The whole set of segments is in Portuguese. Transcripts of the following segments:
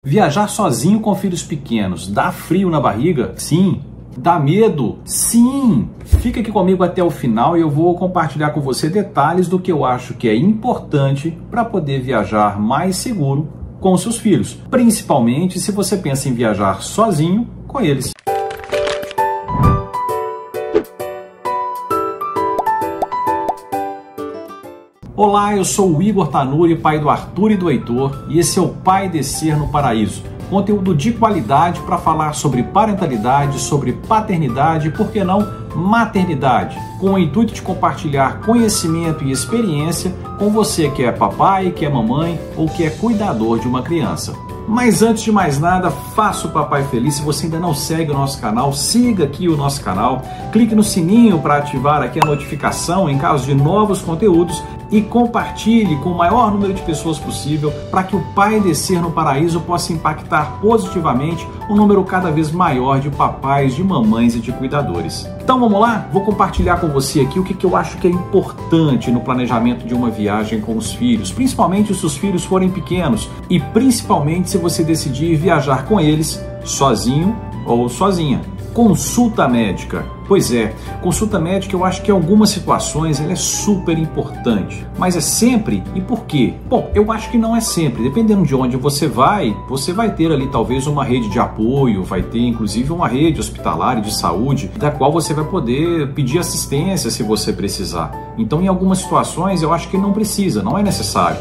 Viajar sozinho com filhos pequenos dá frio na barriga? Sim. Dá medo? Sim. Fica aqui comigo até o final e eu vou compartilhar com você detalhes do que eu acho que é importante para poder viajar mais seguro com os seus filhos, principalmente se você pensa em viajar sozinho com eles. Olá, eu sou o Igor Tanuri, pai do Arthur e do Heitor, e esse é o Pai Descer no Paraíso. Conteúdo de qualidade para falar sobre parentalidade, sobre paternidade e, por que não, maternidade, com o intuito de compartilhar conhecimento e experiência com você que é papai, que é mamãe ou que é cuidador de uma criança. Mas antes de mais nada, faça o papai feliz. Se você ainda não segue o nosso canal, siga aqui o nosso canal, clique no sininho para ativar aqui a notificação em caso de novos conteúdos e compartilhe com o maior número de pessoas possível para que o Pai Descer no Paraíso possa impactar positivamente um número cada vez maior de papais, de mamães e de cuidadores. Então vamos lá? Vou compartilhar com você aqui o que eu acho que é importante no planejamento de uma viagem com os filhos, principalmente se os filhos forem pequenos e principalmente se você decidir viajar com eles sozinho ou sozinha. Consulta médica. Pois é, consulta médica eu acho que em algumas situações ela é super importante. Mas é sempre? E por quê? Bom, eu acho que não é sempre. Dependendo de onde você vai ter ali talvez uma rede de apoio, vai ter inclusive uma rede hospitalar e de saúde, da qual você vai poder pedir assistência se você precisar. Então em algumas situações eu acho que não precisa, não é necessário.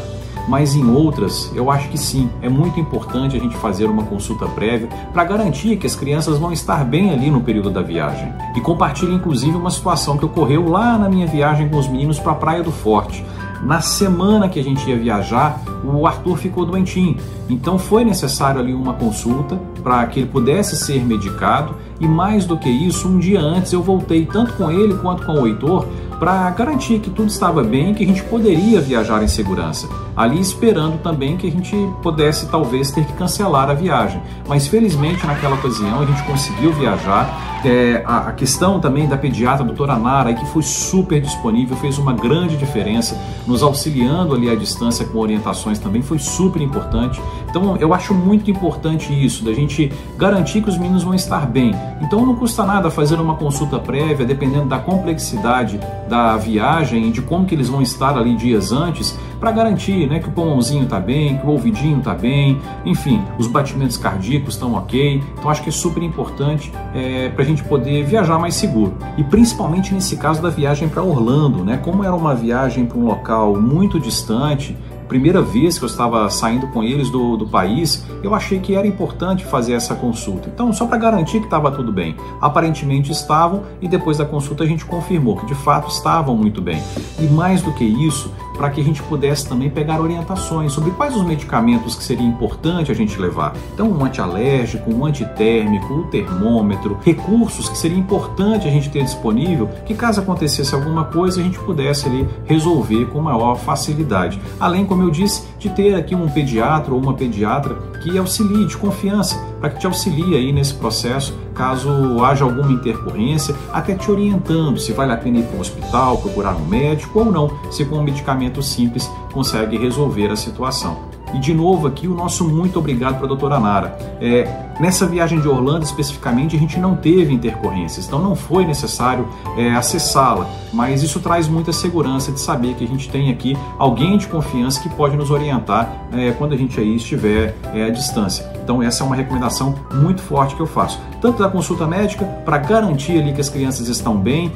Mas em outras, eu acho que sim, é muito importante a gente fazer uma consulta prévia para garantir que as crianças vão estar bem ali no período da viagem. E compartilho inclusive uma situação que ocorreu lá na minha viagem com os meninos para a Praia do Forte. Na semana que a gente ia viajar, o Arthur ficou doentinho, então foi necessário ali uma consulta para que ele pudesse ser medicado e mais do que isso, um dia antes eu voltei tanto com ele quanto com o Heitor para garantir que tudo estava bem e que a gente poderia viajar em segurança, ali esperando também que a gente pudesse talvez ter que cancelar a viagem, mas felizmente naquela ocasião a gente conseguiu viajar. A questão também da pediatra, a doutora Nara, que foi super disponível, fez uma grande diferença, nos auxiliando ali à distância com orientações também, foi super importante. Então eu acho muito importante isso, da gente garantir que os meninos vão estar bem. Então não custa nada fazer uma consulta prévia, dependendo da complexidade da viagem e de como que eles vão estar ali dias antes, para garantir, né, que o pulmãozinho está bem, que o ouvidinho está bem, enfim, os batimentos cardíacos estão ok. Então acho que é super importante para a gente poder viajar mais seguro. E principalmente nesse caso da viagem para Orlando, né, como era uma viagem para um local muito distante, primeira vez que eu estava saindo com eles do país, eu achei que era importante fazer essa consulta. Então, só para garantir que estava tudo bem. Aparentemente estavam e depois da consulta a gente confirmou que de fato estavam muito bem. E mais do que isso, para que a gente pudesse também pegar orientações sobre quais os medicamentos que seria importante a gente levar. Então, um antialérgico, um antitérmico, o termômetro, recursos que seria importante a gente ter disponível, que caso acontecesse alguma coisa a gente pudesse ali resolver com maior facilidade. Além, como eu disse, de ter aqui um pediatra ou uma pediatra que auxilie de confiança, para que te auxilie aí nesse processo, caso haja alguma intercorrência, até te orientando se vale a pena ir para um hospital, procurar um médico ou não, se com um medicamento simples consegue resolver a situação. E de novo aqui o nosso muito obrigado para a doutora Nara. Nessa viagem de Orlando especificamente a gente não teve intercorrências, então não foi necessário acessá-la, mas isso traz muita segurança de saber que a gente tem aqui alguém de confiança que pode nos orientar quando a gente aí estiver à distância. Então essa é uma recomendação muito forte que eu faço, tanto da consulta médica para garantir ali que as crianças estão bem,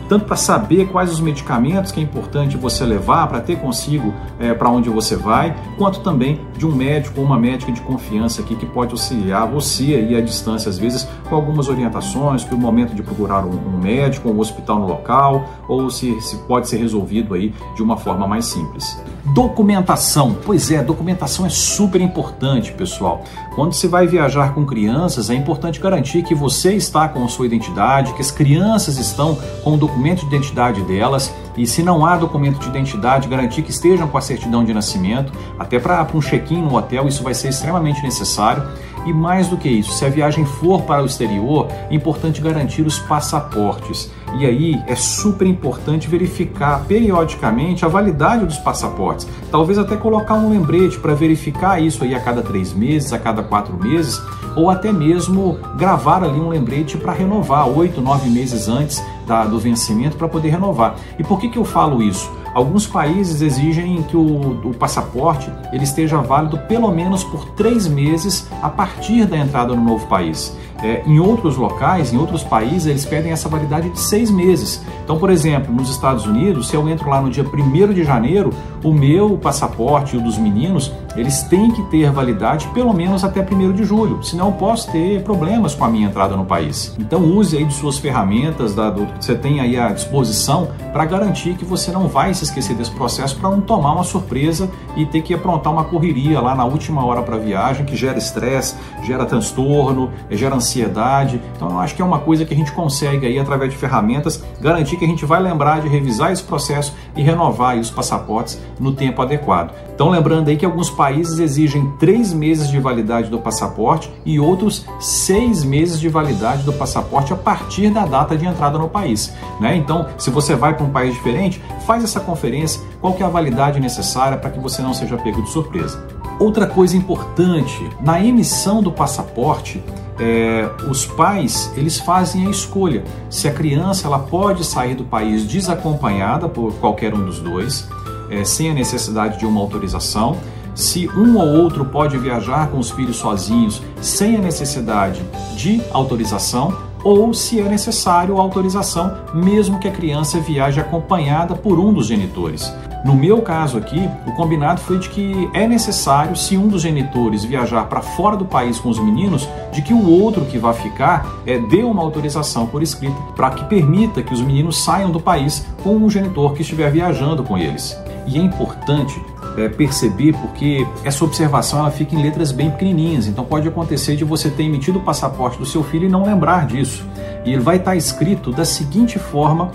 tanto para saber quais os medicamentos que é importante você levar para ter consigo para onde você vai, quanto também de um médico ou uma médica de confiança aqui que pode auxiliar você aí à distância, às vezes com algumas orientações para o momento de procurar um médico, um hospital no local, ou se pode ser resolvido aí de uma forma mais simples. Documentação. Pois é, documentação é super importante, pessoal. Quando você vai viajar com crianças, é importante garantir que você está com a sua identidade, que as crianças estão com o documento de identidade delas e se não há documento de identidade, garantir que estejam com a certidão de nascimento, até para um check-in no hotel, isso vai ser extremamente necessário. E mais do que isso, se a viagem for para o exterior, é importante garantir os passaportes. E aí é super importante verificar periodicamente a validade dos passaportes. Talvez até colocar um lembrete para verificar isso aí a cada 3 meses, a cada 4 meses, ou até mesmo gravar ali um lembrete para renovar 8, 9 meses antes do vencimento para poder renovar. E por que eu falo isso? Alguns países exigem que o passaporte ele esteja válido pelo menos por 3 meses a partir da entrada no novo país. Em outros locais, em outros países, eles pedem essa validade de 6 meses. Então, por exemplo, nos Estados Unidos, se eu entro lá no dia 1º de janeiro, o meu passaporte e o dos meninos, eles têm que ter validade pelo menos até 1º de julho, senão eu posso ter problemas com a minha entrada no país. Então, use aí de suas ferramentas, que você tem aí à disposição, para garantir que você não vai se esquecer desse processo, para não tomar uma surpresa e ter que aprontar uma correria lá na última hora para a viagem, que gera estresse, gera transtorno, gera ansiedade. Então eu acho que é uma coisa que a gente consegue aí, através de ferramentas, garantir que a gente vai lembrar de revisar esse processo e renovar aí os passaportes no tempo adequado. Então lembrando aí que alguns países exigem 3 meses de validade do passaporte e outros 6 meses de validade do passaporte a partir da data de entrada no país, né? Então, se você vai para um país diferente, faz essa conferência, qual que é a validade necessária para que você não seja pego de surpresa. Outra coisa importante, na emissão do passaporte, os pais eles fazem a escolha se a criança ela pode sair do país desacompanhada por qualquer um dos dois, sem a necessidade de uma autorização, se um ou outro pode viajar com os filhos sozinhos sem a necessidade de autorização, ou se é necessário a autorização, mesmo que a criança viaje acompanhada por um dos genitores. No meu caso aqui, o combinado foi de que é necessário, se um dos genitores viajar para fora do país com os meninos, de que o outro que vai ficar dê uma autorização por escrito para que permita que os meninos saiam do país com o genitor que estiver viajando com eles. E é importante perceber, porque essa observação ela fica em letras bem pequenininhas, então pode acontecer de você ter emitido o passaporte do seu filho e não lembrar disso. E ele vai estar escrito da seguinte forma,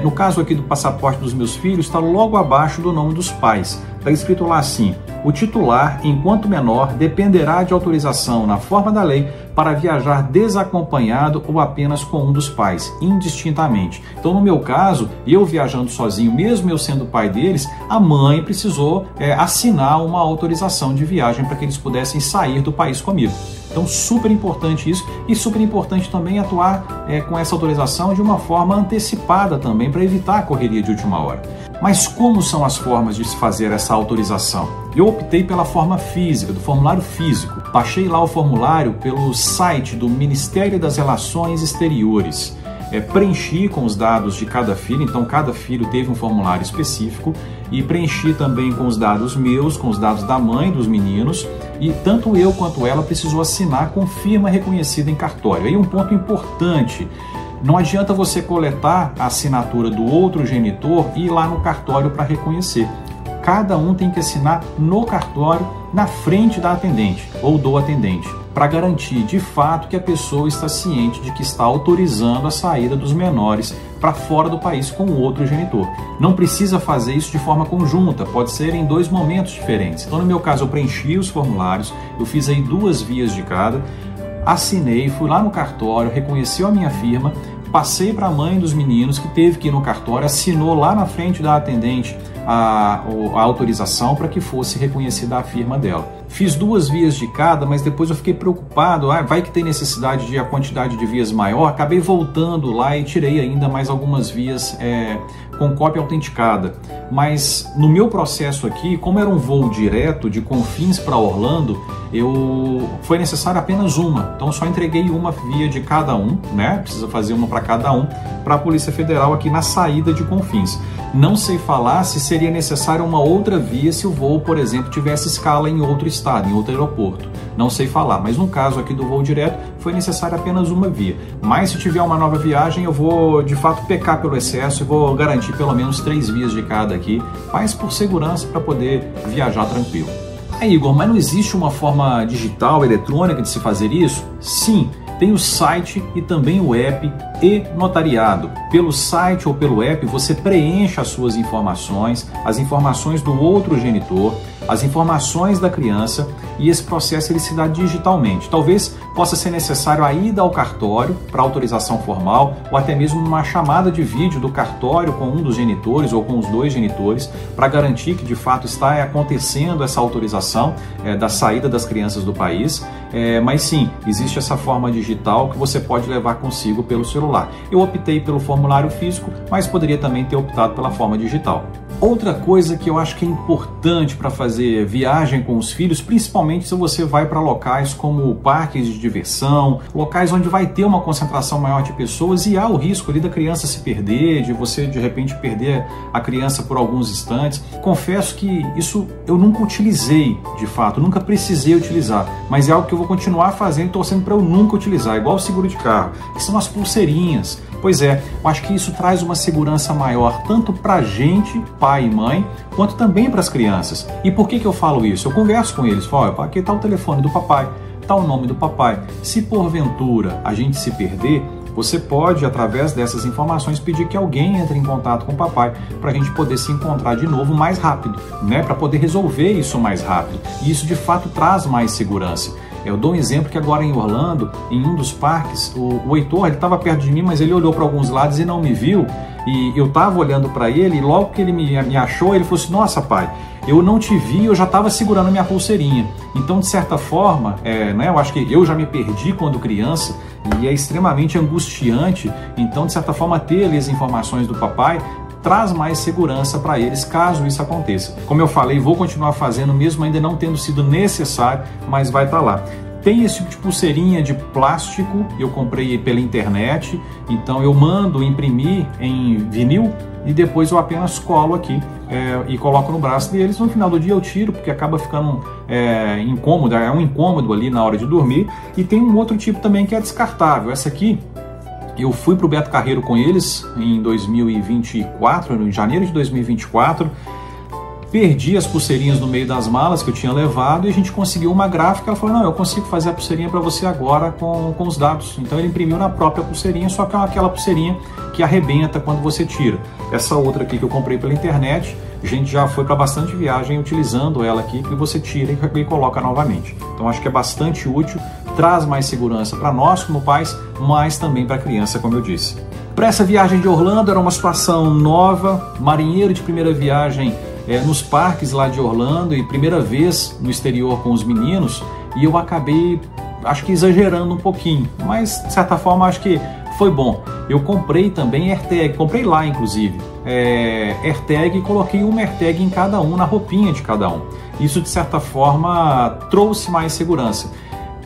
no caso aqui do passaporte dos meus filhos, está logo abaixo do nome dos pais. Está escrito lá assim: o titular, enquanto menor, dependerá de autorização na forma da lei para viajar desacompanhado ou apenas com um dos pais, indistintamente. Então, no meu caso, eu viajando sozinho, mesmo eu sendo pai deles, a mãe precisou assinar uma autorização de viagem para que eles pudessem sair do país comigo. Então, super importante isso, e super importante também atuar com essa autorização de uma forma antecipada também, para evitar a correria de última hora. Mas como são as formas de se fazer essa autorização? Eu optei pela forma física, do formulário físico. Baixei lá o formulário pelo site do Ministério das Relações Exteriores. Preenchi com os dados de cada filho, então cada filho teve um formulário específico, e preenchi também com os dados meus, com os dados da mãe dos meninos, e tanto eu quanto ela precisou assinar com firma reconhecida em cartório. Aí um ponto importante: não adianta você coletar a assinatura do outro genitor e ir lá no cartório para reconhecer. Cada um tem que assinar no cartório, na frente da atendente ou do atendente, para garantir de fato que a pessoa está ciente de que está autorizando a saída dos menores para fora do país com o outro genitor. Não precisa fazer isso de forma conjunta, pode ser em 2 momentos diferentes. Então, no meu caso, eu preenchi os formulários, eu fiz aí 2 vias de cada, assinei, fui lá no cartório, reconheceu a minha firma, passei para a mãe dos meninos, que teve que ir no cartório, assinou lá na frente da atendente a autorização para que fosse reconhecida a firma dela. Fiz 2 vias de cada, mas depois eu fiquei preocupado, vai que tem necessidade de a quantidade de vias maior, acabei voltando lá e tirei ainda mais algumas vias com cópia autenticada. Mas no meu processo aqui, como era um voo direto de Confins para Orlando, foi necessário apenas uma, então só entreguei uma via de cada um, né? Precisa fazer uma para cada um, para a Polícia Federal aqui na saída de Confins. Não sei falar se seria necessário uma outra via se o voo, por exemplo, tivesse escala em outro estado, em outro aeroporto. Não sei falar, mas no caso aqui do voo direto, foi necessário apenas uma via. Mas se tiver uma nova viagem, eu vou de fato pecar pelo excesso e vou garantir pelo menos 3 vias de cada aqui, mas por segurança, para poder viajar tranquilo. Igor, mas não existe uma forma digital, eletrônica de se fazer isso? Sim, tem o site e também o app e notariado. Pelo site ou pelo app, você preenche as suas informações, as informações do outro genitor, as informações da criança, e esse processo ele se dá digitalmente. Talvez possa ser necessário a ida ao cartório para autorização formal, ou até mesmo uma chamada de vídeo do cartório com um dos genitores ou com os dois genitores, para garantir que de fato está acontecendo essa autorização da saída das crianças do país. Mas sim, existe essa forma digital que você pode levar consigo pelo celular. Eu optei pelo formulário físico, mas poderia também ter optado pela forma digital. Outra coisa que eu acho que é importante para fazer viagem com os filhos, principalmente se você vai para locais como parques de diversão, locais onde vai ter uma concentração maior de pessoas e há o risco ali da criança se perder, de você de repente perder a criança por alguns instantes. Confesso que isso eu nunca utilizei de fato, nunca precisei utilizar, mas é algo que eu vou continuar fazendo e torcendo para eu nunca utilizar, igual o seguro de carro, que são as pulseirinhas. Pois é, eu acho que isso traz uma segurança maior, tanto para a gente, pai e mãe, quanto também para as crianças. E por que eu falo isso? Eu converso com eles, falo, aqui está o telefone do papai, está o nome do papai. Se porventura a gente se perder, você pode, através dessas informações, pedir que alguém entre em contato com o papai para a gente poder se encontrar de novo mais rápido, né? Para poder resolver isso mais rápido. E isso, de fato, traz mais segurança. Eu dou um exemplo que agora em Orlando, em um dos parques, o Heitor, ele estava perto de mim, mas ele olhou para alguns lados e não me viu. E eu estava olhando para ele e logo que ele me achou, ele falou assim, nossa pai, eu não te vi, eu já estava segurando minha pulseirinha. Então, de certa forma, né, eu acho que eu já me perdi quando criança e é extremamente angustiante. Então, de certa forma, ter ali as informações do papai traz mais segurança para eles caso isso aconteça. Como eu falei, vou continuar fazendo mesmo ainda não tendo sido necessário, mas vai estar lá. Tem esse tipo de pulseirinha de plástico, eu comprei pela internet, então eu mando imprimir em vinil e depois eu apenas colo aqui e coloco no braço deles. No final do dia eu tiro, porque acaba ficando incômodo, é um incômodo ali na hora de dormir. E tem um outro tipo também que é descartável. Essa aqui, eu fui para o Beto Carreiro com eles em 2024, em janeiro de 2024, perdi as pulseirinhas no meio das malas que eu tinha levado e a gente conseguiu uma gráfica. Ela falou, não, eu consigo fazer a pulseirinha para você agora com os dados. Então ele imprimiu na própria pulseirinha, só que é aquela pulseirinha que arrebenta quando você tira. Essa outra aqui que eu comprei pela internet, a gente já foi para bastante viagem utilizando ela aqui, que você tira e coloca novamente. Então acho que é bastante útil, traz mais segurança para nós como pais, mas também para a criança, como eu disse. Para essa viagem de Orlando era uma situação nova, marinheiro de primeira viagem nos parques lá de Orlando e primeira vez no exterior com os meninos, e eu acabei, acho que exagerando um pouquinho, mas de certa forma acho que foi bom. Eu comprei também AirTag, comprei lá inclusive, AirTag, e coloquei uma AirTag em cada um, na roupinha de cada um. Isso de certa forma trouxe mais segurança.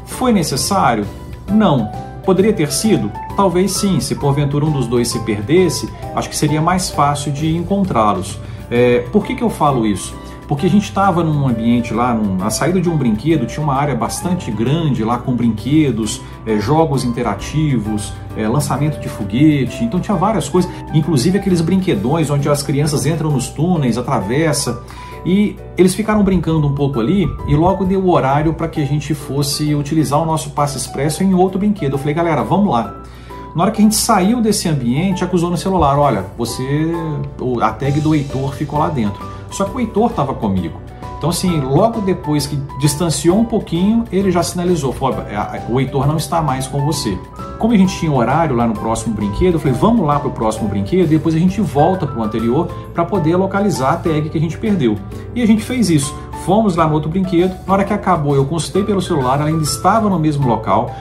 Foi necessário? Não. Poderia ter sido? Talvez sim, se porventura um dos dois se perdesse, acho que seria mais fácil de encontrá-los. Por que eu falo isso? Porque a gente estava num ambiente lá, na saída de um brinquedo, tinha uma área bastante grande lá com brinquedos, jogos interativos, lançamento de foguete, então tinha várias coisas, inclusive aqueles brinquedões onde as crianças entram nos túneis, atravessam, e eles ficaram brincando um pouco ali e logo deu o horário para que a gente fosse utilizar o nosso passe expresso em outro brinquedo. Eu falei, galera, vamos lá. Na hora que a gente saiu desse ambiente, acusou no celular, olha, a tag do Heitor ficou lá dentro. Só que o Heitor estava comigo. Então assim, logo depois que distanciou um pouquinho, ele já sinalizou, falou, o Heitor não está mais com você. Como a gente tinha horário lá no próximo brinquedo, eu falei, vamos lá para o próximo brinquedo e depois a gente volta para o anterior para poder localizar a tag que a gente perdeu. E a gente fez isso. Fomos lá no outro brinquedo, na hora que acabou eu consultei pelo celular, ela ainda estava no mesmo local,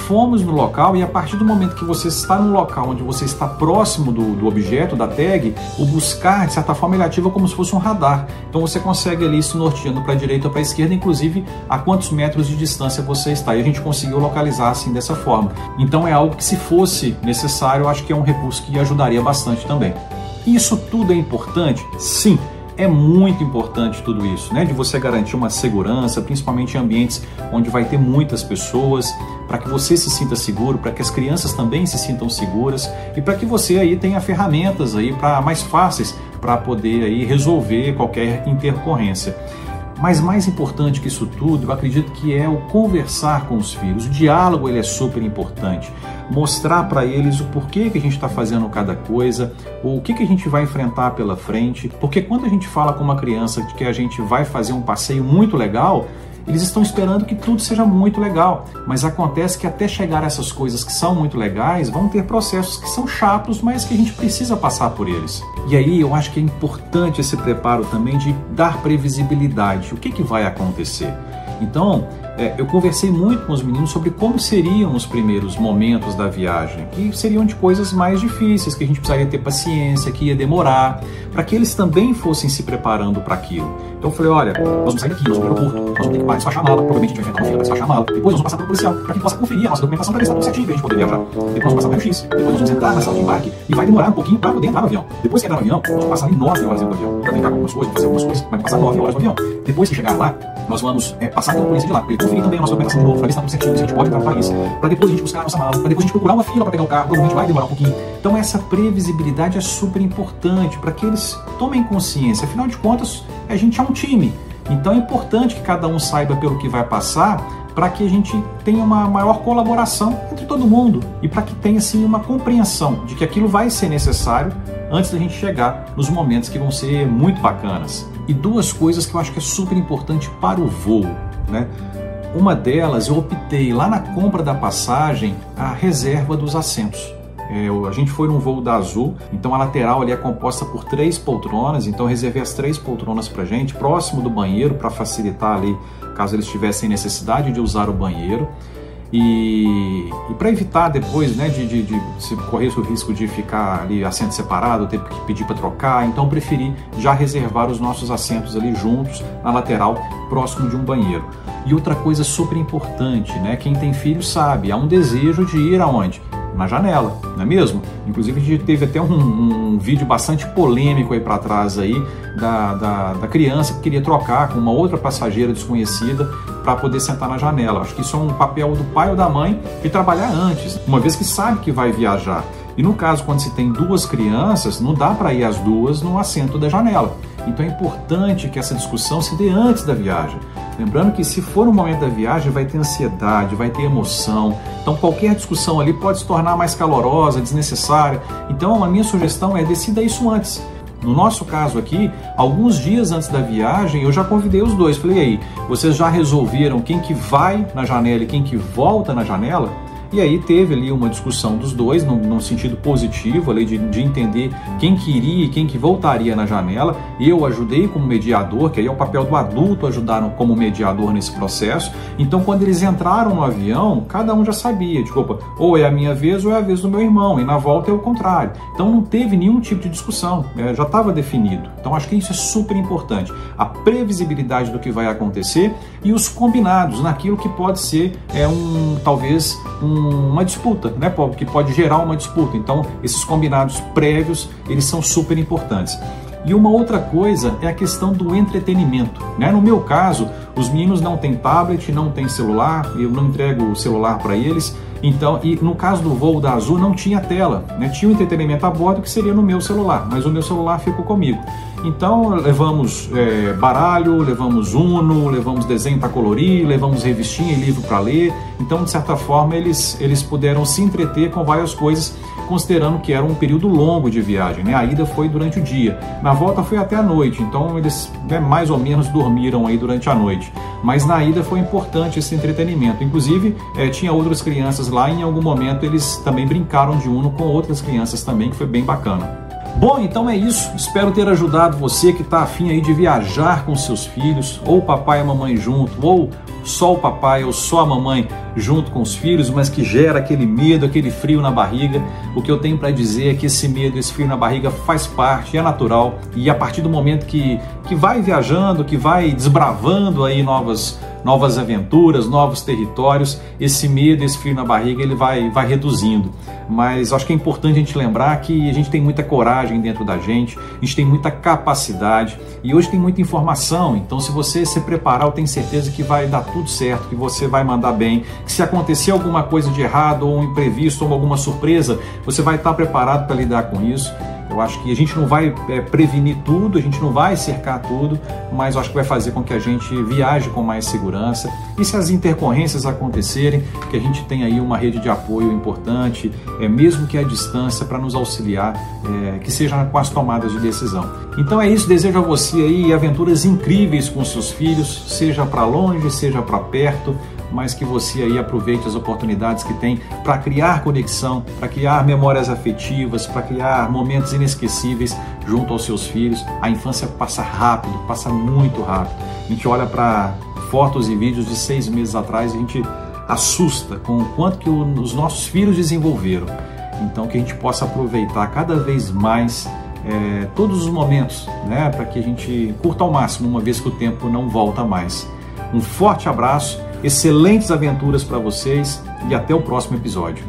fomos no local e a partir do momento que você está no local onde você está próximo do objeto, da tag, o buscar, de certa forma, ele ativa como se fosse um radar. Então você consegue ali se norteando para a direita ou para a esquerda, inclusive a quantos metros de distância você está. E a gente conseguiu localizar assim dessa forma. Então é algo que, se fosse necessário, eu acho que é um recurso que ajudaria bastante também. Isso tudo é importante? Sim. É muito importante tudo isso, né? De você garantir uma segurança, principalmente em ambientes onde vai ter muitas pessoas, para que você se sinta seguro, para que as crianças também se sintam seguras e para que você aí tenha ferramentas aí mais fáceis para poder aí resolver qualquer intercorrência. Mas mais importante que isso tudo, eu acredito que é o conversar com os filhos. O diálogo ele é super importante. Mostrar para eles o porquê que a gente está fazendo cada coisa, o que a gente vai enfrentar pela frente. Porque quando a gente fala com uma criança de que a gente vai fazer um passeio muito legal, eles estão esperando que tudo seja muito legal, mas acontece que até chegar a essas coisas que são muito legais, vão ter processos que são chatos, mas que a gente precisa passar por eles. E aí eu acho que é importante esse preparo também de dar previsibilidade. O que vai acontecer? Então, eu conversei muito com os meninos sobre como seriam os primeiros momentos da viagem, que seriam de coisas mais difíceis, que a gente precisaria ter paciência, que ia demorar, para que eles também fossem se preparando para aquilo. Então eu falei, olha, nós vamos sair daqui, nós vamos para o aeroporto, nós vamos ter que despachar a mala, provavelmente a gente vai enfrentar uma fila para despachar a mala, depois nós vamos passar para o policial, para que possa conferir a nossa documentação para ver se está tudo certinho para a gente poder viajar. Depois nós vamos passar para o X, depois nós vamos entrar na sala de embarque e vai demorar um pouquinho para poder entrar no avião. Depois que entrar no avião, nós vamos passar ali 9 horas dentro do avião, para brincar com algumas coisas, fazer algumas coisas, vai passar 9 horas no avião. Depois que chegar lá, nós vamos passar pela polícia de lá, para ele conferir também a nossa documentação de novo, para ver se está tudo certinho, se a gente pode entrar no país, para depois a gente buscar a nossa mala, para depois a gente procurar uma fila para pegar o carro, provavelmente vai demorar um pouquinho. Então essa previsibilidade é super importante para que eles tomem consciência, afinal de contas, a gente é um time. Então é importante que cada um saiba pelo que vai passar para que a gente tenha uma maior colaboração entre todo mundo e para que tenha assim, uma compreensão de que aquilo vai ser necessário antes da gente chegar nos momentos que vão ser muito bacanas. E duas coisas que eu acho que é super importante para o voo, né? Uma delas, eu optei lá na compra da passagem a reserva dos assentos. A gente foi num voo da Azul, então a lateral ali é composta por 3 poltronas, então eu reservei as 3 poltronas pra gente, próximo do banheiro, para facilitar ali, caso eles tivessem necessidade de usar o banheiro. E para evitar depois, né, de se correr o risco de ficar ali assento separado, ter que pedir para trocar, então eu preferi já reservar os nossos assentos ali juntos, na lateral, próximo de um banheiro. E outra coisa super importante, né, quem tem filho sabe, há um desejo de ir aonde? Na janela, não é mesmo? Inclusive a gente teve até um vídeo bastante polêmico aí para trás aí da criança que queria trocar com uma outra passageira desconhecida para poder sentar na janela. Acho que isso é um papel do pai ou da mãe de trabalhar antes, uma vez que sabe que vai viajar. E no caso, quando se tem 2 crianças, não dá para ir as 2 no assento da janela. Então é importante que essa discussão se dê antes da viagem. Lembrando que se for no momento da viagem, vai ter ansiedade, vai ter emoção. Então qualquer discussão ali pode se tornar mais calorosa, desnecessária. Então a minha sugestão é decida isso antes. No nosso caso aqui, alguns dias antes da viagem, eu já convidei os 2. Falei, aí, vocês já resolveram quem que vai na janela e quem que volta na janela? E aí teve ali uma discussão dos 2, num sentido positivo, ali de entender quem que iria e quem que voltaria na janela. Eu ajudei como mediador, que aí é o papel do adulto ajudar como mediador nesse processo. Então, quando eles entraram no avião, cada um já sabia, tipo, opa, ou é a minha vez ou é a vez do meu irmão, e na volta é o contrário. Então, não teve nenhum tipo de discussão, já estava definido. Então, acho que isso é super importante. A previsibilidade do que vai acontecer e os combinados naquilo que pode ser talvez uma disputa, né? Que pode gerar uma disputa. Então, esses combinados prévios, eles são super importantes. E uma outra coisa é a questão do entretenimento, né? No meu caso, os meninos não têm tablet, não têm celular, eu não entrego o celular para eles. Então, e no caso do voo da Azul não tinha tela, né? Tinha um entretenimento a bordo que seria no meu celular, mas o meu celular ficou comigo. Então levamos baralho, levamos Uno, levamos desenho para colorir, levamos revistinha e livro para ler. Então, de certa forma, eles puderam se entreter com várias coisas, considerando que era um período longo de viagem, né? A ida foi durante o dia, na volta foi até a noite, então eles mais ou menos dormiram aí durante a noite. Mas na ida foi importante esse entretenimento. Inclusive, tinha outras crianças lá e em algum momento eles também brincaram de Uno com outras crianças também, que foi bem bacana. Bom, então é isso. Espero ter ajudado você que está afim aí de viajar com seus filhos, ou o papai e a mamãe junto, ou só o papai ou só a mamãe junto com os filhos, mas que gera aquele medo, aquele frio na barriga. O que eu tenho para dizer é que esse medo, esse frio na barriga faz parte, é natural, e a partir do momento que vai viajando, que vai desbravando aí novas aventuras, novos territórios, esse medo, esse frio na barriga, ele vai reduzindo. Mas acho que é importante a gente lembrar que a gente tem muita coragem dentro da gente, a gente tem muita capacidade e hoje tem muita informação. Então, se você se preparar, eu tenho certeza que vai dar tudo certo, que você vai mandar bem, que se acontecer alguma coisa de errado, ou um imprevisto, ou alguma surpresa, você vai estar preparado para lidar com isso. Eu Eu acho que a gente não vai prevenir tudo, a gente não vai cercar tudo, mas eu acho que vai fazer com que a gente viaje com mais segurança. E se as intercorrências acontecerem, que a gente tenha aí uma rede de apoio importante, mesmo que à distância, para nos auxiliar, que seja com as tomadas de decisão. Então é isso, desejo a você aí aventuras incríveis com seus filhos, seja para longe, seja para perto, mas que você aí aproveite as oportunidades que tem para criar conexão, para criar memórias afetivas, para criar momentos inesquecíveis junto aos seus filhos. A infância passa rápido, passa muito rápido. A gente olha para fotos e vídeos de 6 meses atrás e a gente assusta com o quanto que os nossos filhos desenvolveram. Então que a gente possa aproveitar cada vez mais todos os momentos, né, para que a gente curta ao máximo, uma vez que o tempo não volta mais. Um forte abraço, excelentes aventuras para vocês e até o próximo episódio.